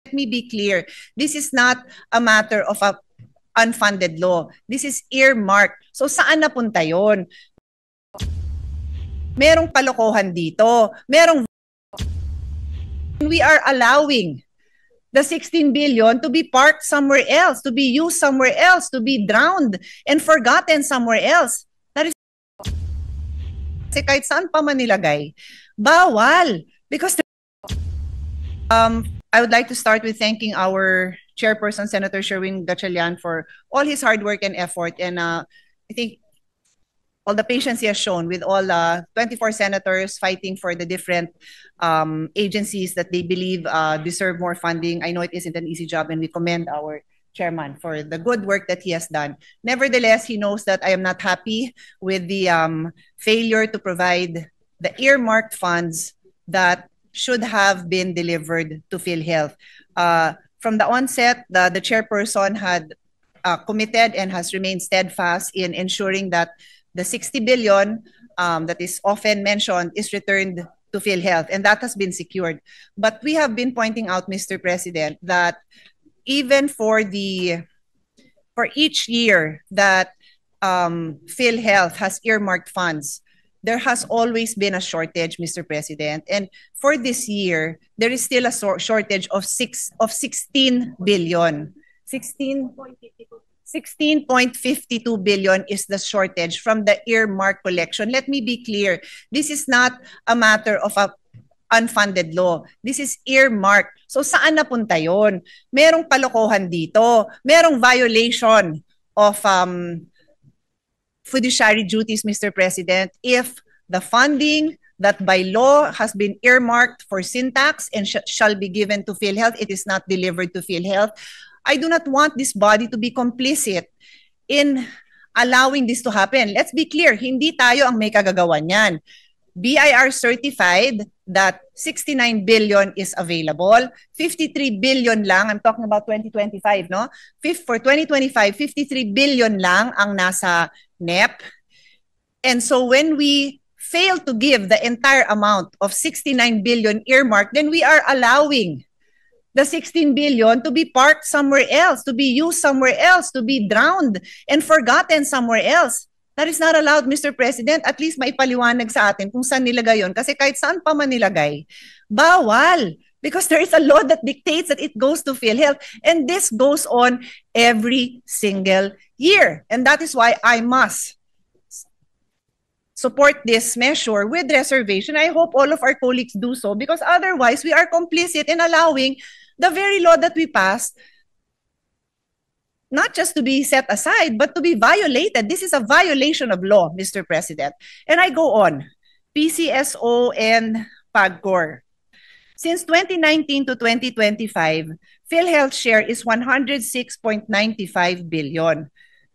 Let me be clear. This is not a matter of a unfunded law. This is earmarked. So saan napunta yon? Merong palokohan dito. We are allowing the 16 billion to be parked somewhere else, to be used somewhere else, to be drowned and forgotten somewhere else. That is kasi kahit saan pa man nilagay, bawal. Because I would like to start with thanking our chairperson, Senator Sherwin Gatchalian, for all his hard work and effort. And I think all the patience he has shown with all 24 senators fighting for the different agencies that they believe deserve more funding. I know it isn't an easy job, and we commend our chairman for the good work that he has done. Nevertheless, he knows that I am not happy with the failure to provide the earmarked funds that should have been delivered to PhilHealth. From the onset, the chairperson had committed and has remained steadfast in ensuring that the 60 billion that is often mentioned is returned to PhilHealth, and that has been secured. But we have been pointing out, Mr. President, that even for each year that PhilHealth has earmarked funds, there has always been a shortage, Mr. President. And for this year, there is still a shortage of 16 billion. 16.52 billion is the shortage from the earmark collection. Let me be clear. This is not a matter of a unfunded law. This is earmarked. So saan napunta yon? Merong palokohan dito. Merong violation of fiduciary duties, Mr. President, if the funding that by law has been earmarked for Syntax and shall be given to PhilHealth, it is not delivered to PhilHealth. I do not want this body to be complicit in allowing this to happen. Let's be clear, hindi tayo ang may kagagawan yan. BIR certified that 69 billion is available. 53 billion lang, I'm talking about 2025, no? For 2025, 53 billion lang ang nasa NEP. And so when we fail to give the entire amount of 69 billion earmarked, then we are allowing the 16 billion to be parked somewhere else, to be used somewhere else, to be drowned and forgotten somewhere else. That is not allowed, Mr. President. At least maipaliwanag sa atin kung saan nilagay yon. Kasi kahit saan pa man nilagay, bawal. Because there is a law that dictates that it goes to PhilHealth. And this goes on every single year. And that is why I must support this measure with reservation. I hope all of our colleagues do so, because otherwise we are complicit in allowing the very law that we passed not just to be set aside, but to be violated. This is a violation of law, Mr. President. And I go on. PCSO and PAGCOR. Since 2019 to 2025, PhilHealth share is 106.95 billion.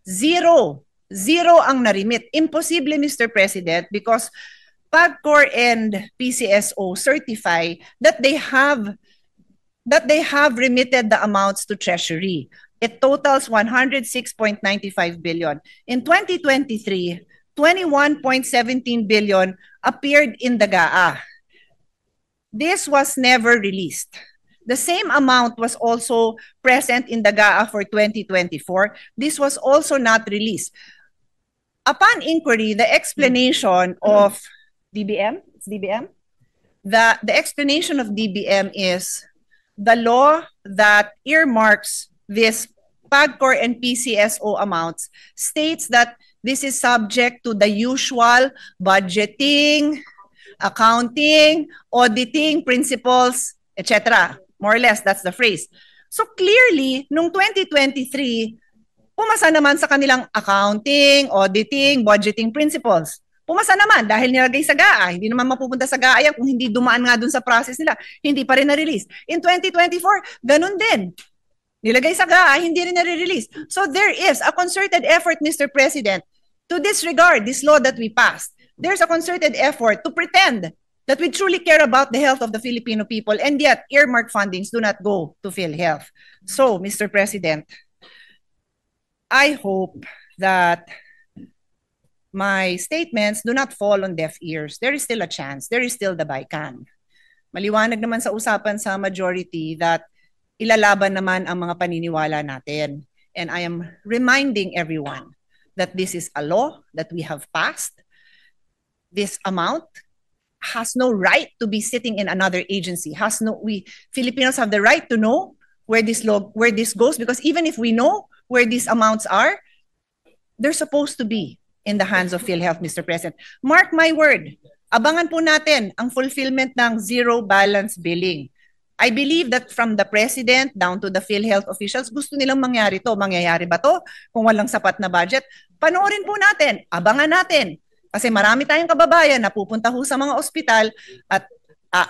Zero ang narimit. Imposible, Mr. President, because PAGCOR and PCSO certify that they have remitted the amounts to Treasury. It totals 106.95 billion. In 2023, 21.17 billion appeared in the GAA. This was never released. The same amount was also present in the GAA for 2024. This was also not released. Upon inquiry, the explanation of DBM, the explanation of DBM is the law that earmarks this PAGCOR and PCSO amounts states that this is subject to the usual budgeting, accounting, auditing principles, etc. More or less, that's the phrase. So clearly, nung 2023, pumasa naman sa kanilang accounting, auditing, budgeting principles. Pumasa naman dahil nilagay sa GAA. Hindi naman mapupunta sa GAA yan kung hindi dumaan nga dun sa process nila. Hindi pa rin na-release. In 2024, ganun din. Nilagay sa GAA, hindi rin na-release. So there is a concerted effort, Mr. President, to disregard this law that we passed. There's a concerted effort to pretend that we truly care about the health of the Filipino people, and yet earmark fundings do not go to PhilHealth. So, Mr. President, I hope that my statements do not fall on deaf ears. There is still a chance. There is still the BICAM. Maliwanag naman sa usapan sa majority that ilalaban naman ang mga paniniwala natin. And I am reminding everyone that this is a law that we have passed. This amount has no right to be sitting in another agency. We Filipinos have the right to know where this goes, because even if we know where these amounts are, they're supposed to be in the hands of PhilHealth, Mr. President. Mark my word, abangan po natin ang fulfillment ng zero balance billing. I believe that from the President down to the PhilHealth officials, gusto nilang mangyari to. Mangyayari ba to kung walang sapat na budget? Panoorin po natin, abangan natin. Kasi marami tayong kababayan na pupunta ho sa mga ospital at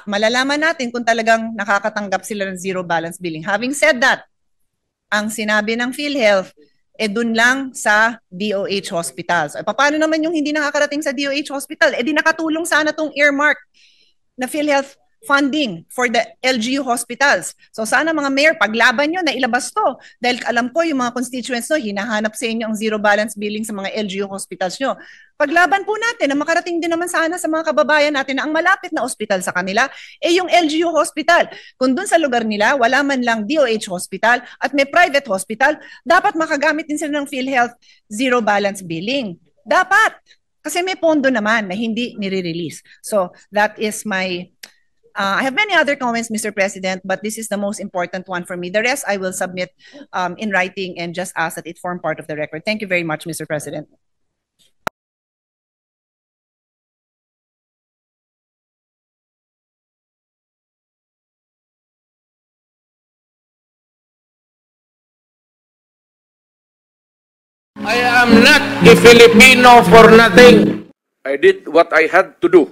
malalaman natin kung talagang nakakatanggap sila ng zero balance billing. Having said that, ang sinabi ng PhilHealth, dun lang sa DOH hospitals. Paano naman yung hindi nakakarating sa DOH hospital? Di nakatulong sana tong earmark na PhilHealth funding for the LGU hospitals. So sana mga mayor, paglaban nyo na ilabas to. Dahil alam ko yung mga constituents no, hinahanap sa inyo ang zero balance billing sa mga LGU hospitals nyo. Paglaban po natin na makarating din naman sana sa mga kababayan natin na ang malapit na ospital sa kanila, yung LGU hospital. Kung dun sa lugar nila, wala man lang DOH hospital at may private hospital, dapat makagamit din sila ng PhilHealth zero balance billing. Dapat. Kasi may pondo naman na hindi nire-release. So that is my... I have many other comments, Mr. President, but this is the most important one for me. The rest I will submit in writing and just ask that it form part of the record. Thank you very much, Mr. President. I am not a Filipino for nothing. I did what I had to do.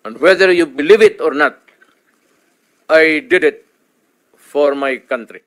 And whether you believe it or not, I did it for my country.